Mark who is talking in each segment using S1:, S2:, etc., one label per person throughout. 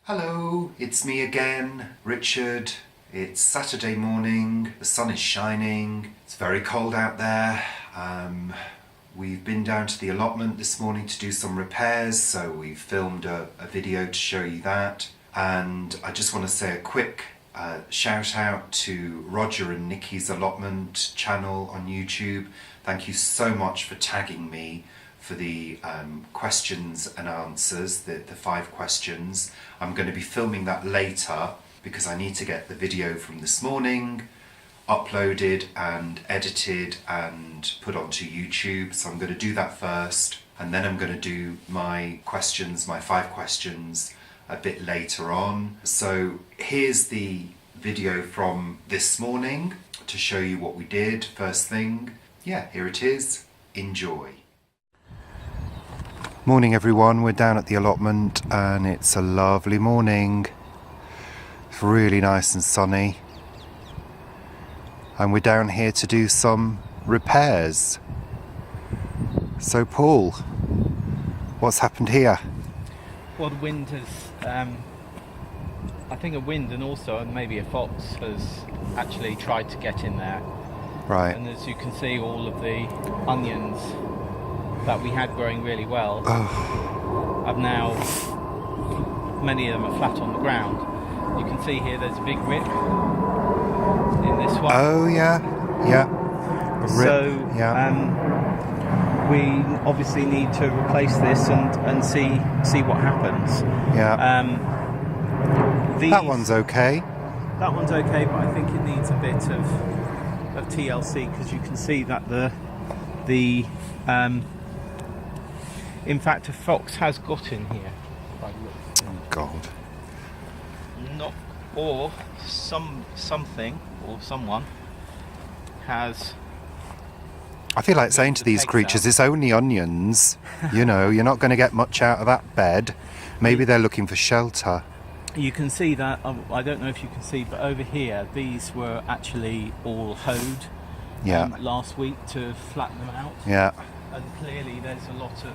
S1: Hello, it's me again, Richard. It's Saturday morning, the sun is shining, it's very cold out there. We've been down to the allotment this morning to do some repairs, so we've filmed a video to show you that. And I just want to say a quick shout out to Roger and Nikki's Allotment channel on YouTube. Thank you so much for tagging me for the questions and answers, the 5 questions. I'm going to be filming that later because I need to get the video from this morning uploaded and edited and put onto YouTube. So I'm going to do that first, and then I'm going to do my questions, my 5 questions, a bit later on. So here's the video from this morning to show you what we did first thing. Yeah, here it is. Enjoy. Morning everyone, we're down at the allotment and it's a lovely morning. It's really nice and sunny. And we're down here to do some repairs. So Paul, what's happened here?
S2: Well, the wind has, I think a wind and also maybe a fox has actually tried to get in there.
S1: Right.
S2: And as you can see, all of the onions that we had growing really well have now, many of them are flat on the ground. You can see here there's a big rip in this one.
S1: Oh yeah, yeah. A rip.
S2: So
S1: yeah.
S2: We obviously need to replace this and see what happens.
S1: Yeah. That one's okay.
S2: That one's okay, but I think it needs a bit of TLC because you can see that the in fact a fox has got in here.
S1: Oh God.
S2: Not, or something or someone has.
S1: I feel like saying to these creatures, it's only onions. You know, you're not going to get much out of that bed. Maybe they're looking for shelter.
S2: You can see that, I don't know if you can see, but over here, these were actually all hoed last week to flatten them out.
S1: Yeah.
S2: And clearly there's a lot of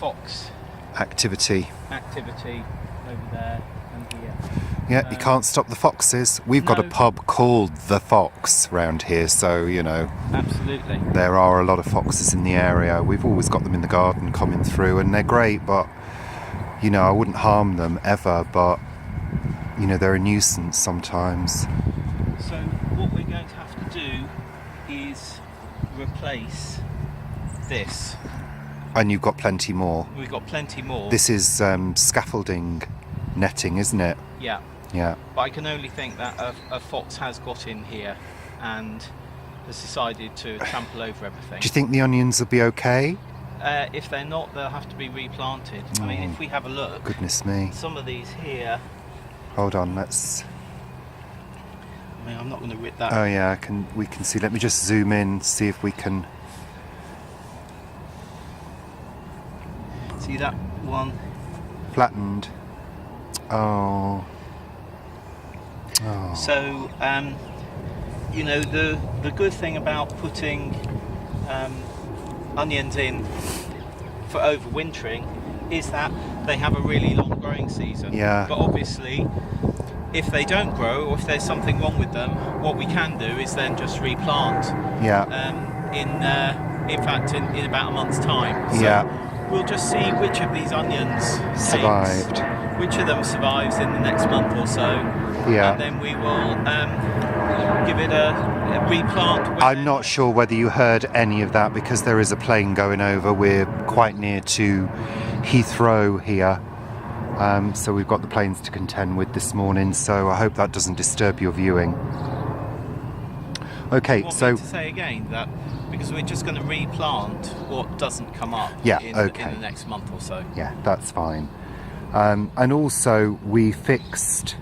S2: fox
S1: activity
S2: over there and here.
S1: Yeah, you can't stop the foxes. We've got a pub called The Fox round here, so, you know.
S2: Absolutely.
S1: There are a lot of foxes in the area. We've always got them in the garden coming through, and they're great, but, you know, I wouldn't harm them ever, but, you know, they're a nuisance sometimes.
S2: So what we're going to have to do is replace this.
S1: And you've got plenty more.
S2: We've got plenty more.
S1: This is scaffolding netting, isn't it?
S2: Yeah.
S1: Yeah.
S2: But I can only think that a fox has got in here and has decided to trample over everything.
S1: Do you think the onions will be okay?
S2: If they're not, they'll have to be replanted. I mean, if we have a look.
S1: Goodness me.
S2: Some of these here.
S1: Hold on, let's.
S2: I mean, I'm not going to rip that.
S1: Oh yeah, we can see. Let me just zoom in, see if we can.
S2: See that one?
S1: Flattened. Oh.
S2: So, you know, the good thing about putting onions in for overwintering is that they have a really long growing season.
S1: Yeah.
S2: But obviously, if they don't grow or if there's something wrong with them, what we can do is then just replant.
S1: Yeah.
S2: In fact, in about a month's time. So
S1: yeah.
S2: We'll just see which of these onions
S1: survived.
S2: Which of them survives in the next month or so.
S1: Yeah.
S2: And then we will give it a replant.
S1: I'm not sure whether you heard any of that because there is a plane going over. We're quite near to Heathrow here. So we've got the planes to contend with this morning. So I hope that doesn't disturb your viewing. Okay, so.
S2: To say again that because we're just going to replant what doesn't come up in the next month or so.
S1: Yeah, that's fine. And also we fixed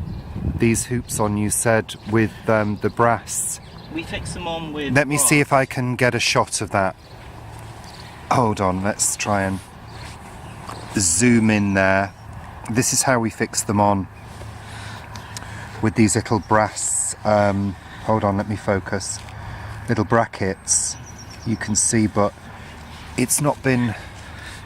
S1: these hoops on, you said, with the brass.
S2: We fixed them on with
S1: Let me see if I can get a shot of that. Hold on, let's try and zoom in there. This is how we fix them on with these little brass, hold on, let me focus, little brackets. You can see, but it's not been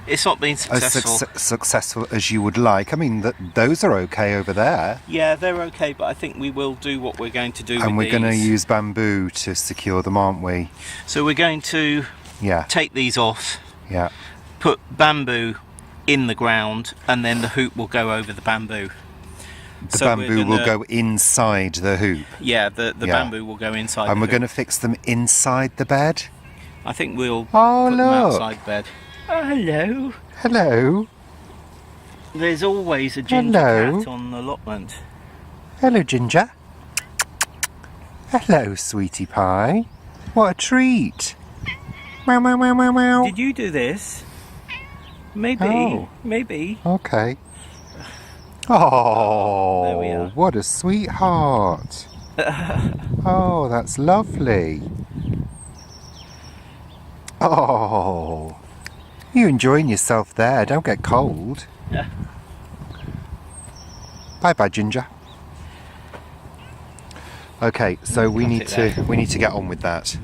S2: It's not been
S1: as
S2: successful.
S1: successful as you would like. I mean, those are okay over there.
S2: Yeah, they're okay, but I think we will do what we're going to do
S1: And
S2: with
S1: we're going to
S2: these.
S1: use bamboo to secure them, aren't we?
S2: So we're going to
S1: Yeah,
S2: take these off,
S1: yeah.
S2: put bamboo in the ground, and then the hoop will go over the bamboo.
S1: The
S2: So we're
S1: bamboo will
S2: gonna-
S1: go inside the hoop.
S2: Yeah, the
S1: Yeah.
S2: bamboo will go inside
S1: And
S2: the
S1: we're
S2: hoop.
S1: going to fix them inside the bed.
S2: I think we'll
S1: Oh,
S2: put them
S1: look.
S2: outside bed. Oh, hello.
S1: Hello.
S2: There's always a ginger
S1: Hello.
S2: cat on the allotment.
S1: Hello, Ginger. Hello, sweetie pie. What a treat. Meow, meow, meow, meow, meow.
S2: Did you do this? Maybe.
S1: Oh.
S2: Maybe.
S1: Okay. Oh,
S2: There we are.
S1: what a sweetheart. Oh, that's lovely. Oh, you enjoying yourself there. Don't get cold.
S2: Yeah.
S1: Bye-bye, Ginger. Okay, so we need to get on with that.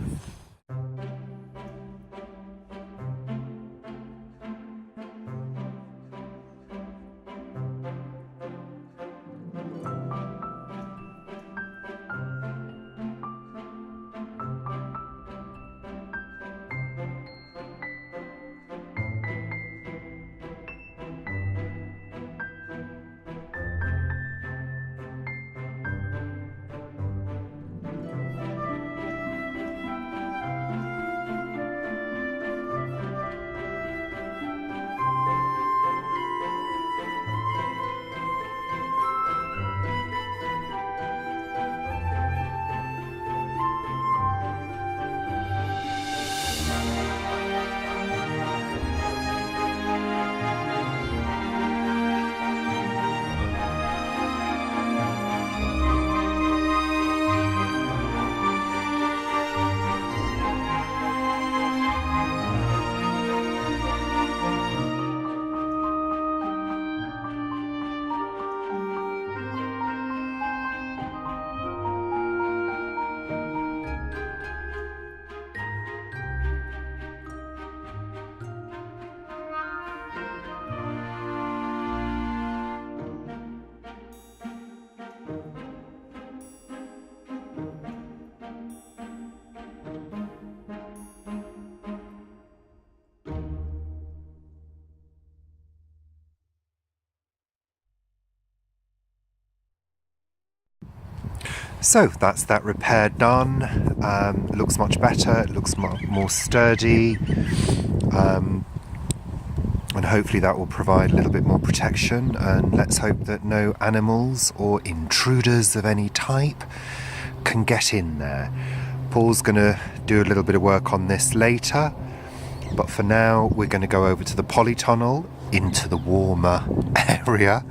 S1: So that's that repair done. Looks much better. It looks more sturdy, and hopefully that will provide a little bit more protection. And let's hope that no animals or intruders of any type can get in there. Paul's going to do a little bit of work on this later, but for now we're going to go over to the Polytunnel into the warmer area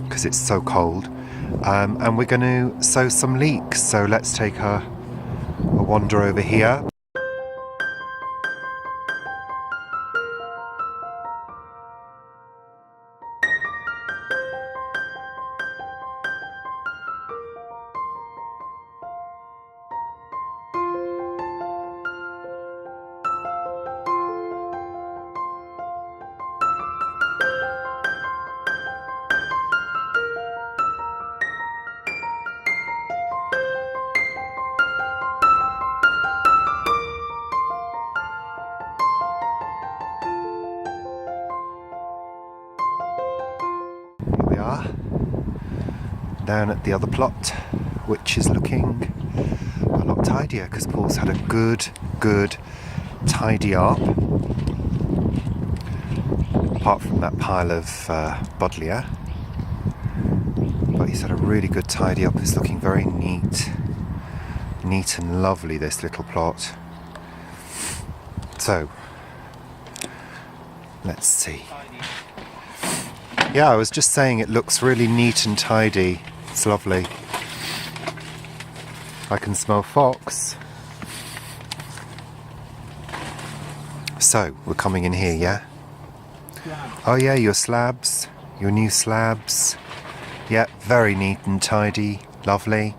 S1: because it's so cold. And we're going to sow some leeks. So let's take a wander over here. We are down at the other plot, which is looking a lot tidier because Paul's had a good tidy up, apart from that pile of Bodlia. But he's had a really good tidy up. It's looking very neat and lovely, this little plot. So let's see. Yeah, I was just saying it looks really neat and tidy. It's lovely. I can smell fox. So, we're coming in here, yeah? Oh yeah, your slabs. Your new slabs. Yeah, very neat and tidy. Lovely.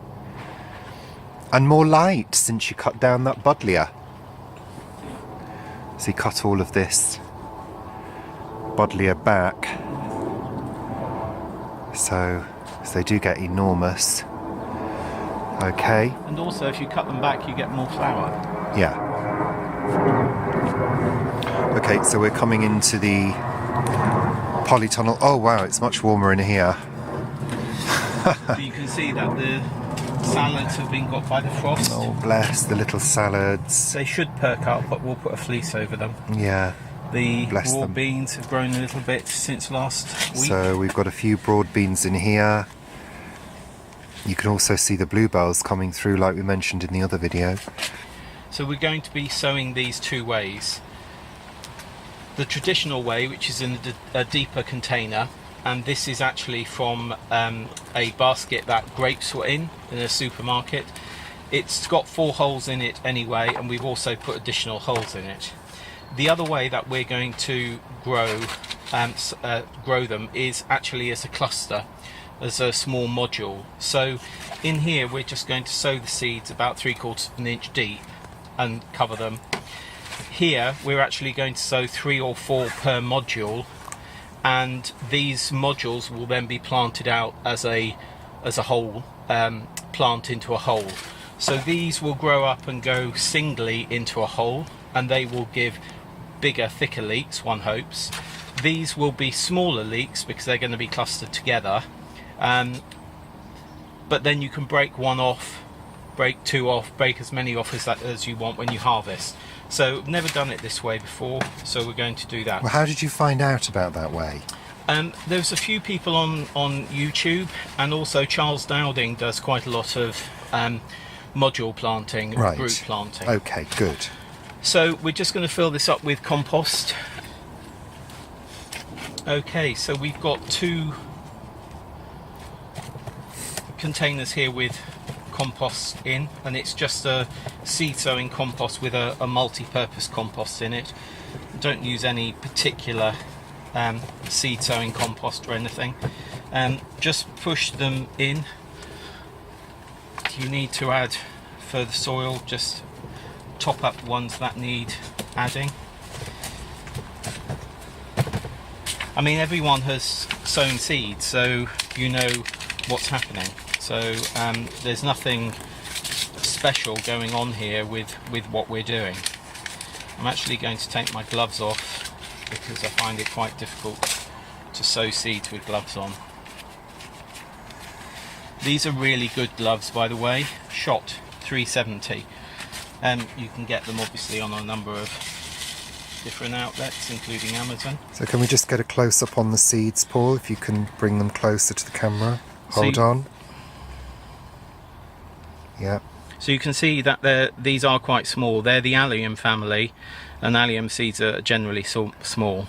S1: And more light since you cut down that Bodlia. So you cut all of this bodlier back. So they do get enormous. Okay.
S2: And also, if you cut them back, you get more flower.
S1: Yeah. Okay, so we're coming into the Polytunnel. Oh wow, it's much warmer in here.
S2: But you can see that the salads have been got by the frost.
S1: Oh bless the little salads.
S2: They should perk up, but we'll put a fleece over them.
S1: Yeah.
S2: The
S1: Bless
S2: raw
S1: them.
S2: beans have grown a little bit since last week.
S1: So we've got a few broad beans in here. You can also see the bluebells coming through like we mentioned in the other video.
S2: So we're going to be sowing these two ways. The traditional way, which is in a deeper container, and this is actually from a basket that grapes were in a supermarket. It's got 4 holes in it anyway, and we've also put additional holes in it. The other way that we're going to grow them is actually as a cluster, as a small module. So in here we're just going to sow the seeds about 3/4 of an inch deep and cover them. Here we're actually going to sow 3 or 4 per module, and these modules will then be planted out as a whole plant into a hole. So these will grow up and go singly into a hole, and they will give bigger, thicker leeks, one hopes. These will be smaller leeks because they're going to be clustered together, but then you can break one off, break 2 off, break as many off as you want when you harvest. So I've never done it this way before, so we're going to do that.
S1: Well, how did you find out about that way?
S2: There's a few people on YouTube, and also Charles Dowding does quite a lot of module planting, and
S1: Right.
S2: group planting.
S1: Okay, good.
S2: So we're just going to fill this up with compost. Okay, so we've got 2 containers here with compost in, and it's just a seed sowing compost with a multi-purpose compost in it. Don't use any particular seed sowing compost or anything. Just push them in. If you need to add further soil, just top up the ones that need adding. I mean, everyone has sown seeds, so you know what's happening. So there's nothing special going on here with what we're doing. I'm actually going to take my gloves off because I find it quite difficult to sow seeds with gloves on. These are really good gloves, by the way. Shot 370. You can get them obviously on a number of different outlets, including Amazon.
S1: So can we just get a close-up on the seeds, Paul, if you can bring them closer to the camera?
S2: So
S1: Hold on. Yeah.
S2: So you can see that these are quite small. They're the allium family, and allium seeds are generally small.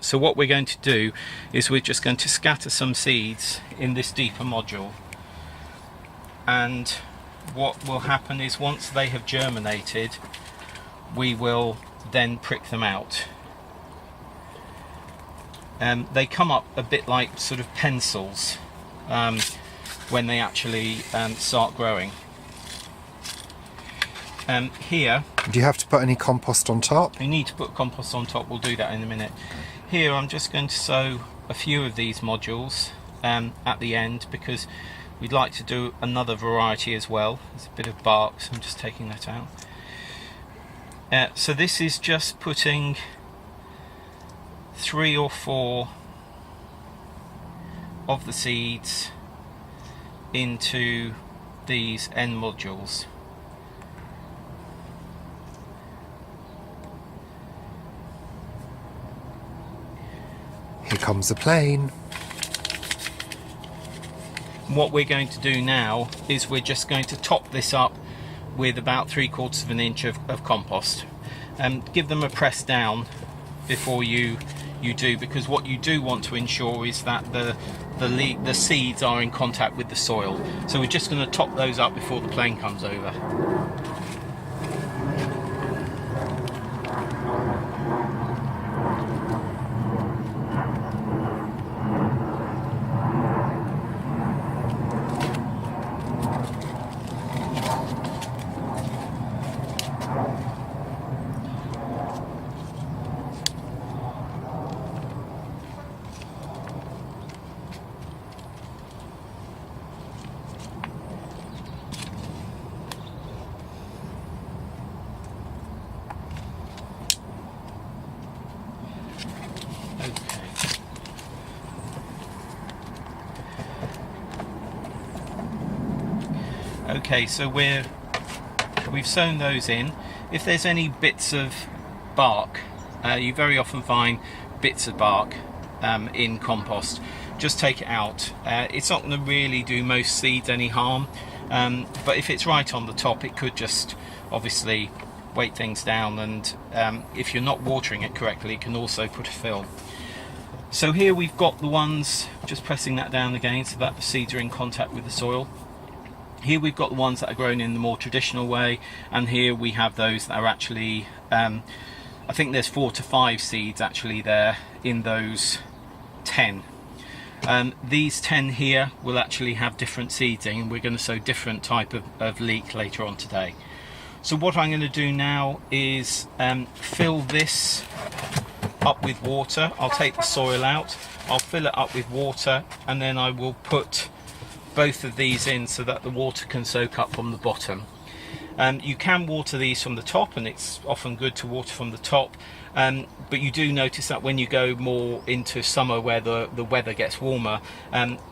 S2: So what we're going to do is we're just going to scatter some seeds in this deeper module, and what will happen is once they have germinated, we will then prick them out. They come up a bit like sort of pencils when they actually start growing. Here,
S1: Do you have to put any compost on top?
S2: you need to put compost on top. We'll do that in a minute. Here I'm just going to sow a few of these modules at the end, because we'd like to do another variety as well. There's a bit of bark, so I'm just taking that out. So this is just putting 3 or 4 of the seeds into these end modules.
S1: Here comes a plane.
S2: What we're going to do now is we're just going to top this up with about 3/4 of an inch of compost, and give them a press down before you do, because what you do want to ensure is that the seeds are in contact with the soil. So we're just going to top those up before the plane comes over. Okay, so we've sown those in. If there's any bits of bark, you very often find bits of bark in compost, just take it out. It's not going to really do most seeds any harm, but if it's right on the top, it could just obviously weight things down, and if you're not watering it correctly, it can also put a film. So here we've got the ones, just pressing that down again so that the seeds are in contact with the soil. Here we've got the ones that are grown in the more traditional way, and here we have those that are actually, I think there's 4 to 5 seeds actually there in those 10. These 10 here will actually have different seeding, and we're going to sow different type of leek later on today. So what I'm going to do now is fill this up with water. I'll take the soil out, I'll fill it up with water, and then I will put both of these in so that the water can soak up from the bottom. You can water these from the top, and it's often good to water from the top, but you do notice that when you go more into summer where the weather gets warmer,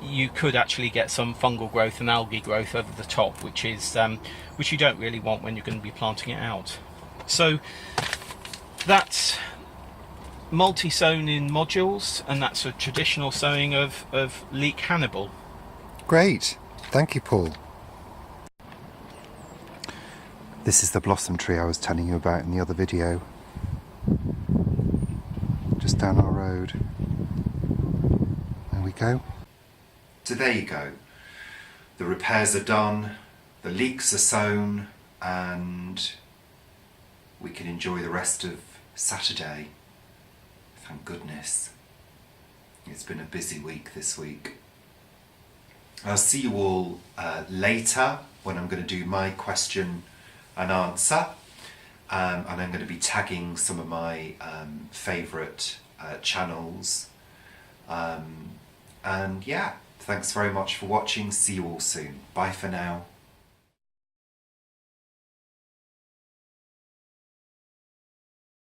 S2: you could actually get some fungal growth and algae growth over the top, which you don't really want when you're going to be planting it out. So that's multi-sown in modules, and that's a traditional sowing of leek Hannibal.
S1: Great, thank you, Paul. This is the blossom tree I was telling you about in the other video, just down our road. There we go. So there you go. The repairs are done, the leeks are sown, and we can enjoy the rest of Saturday. Thank goodness. It's been a busy week this week. I'll see you all later when I'm going to do my question and answer, and I'm going to be tagging some of my favourite channels, and yeah, thanks very much for watching. See you all soon. Bye for now.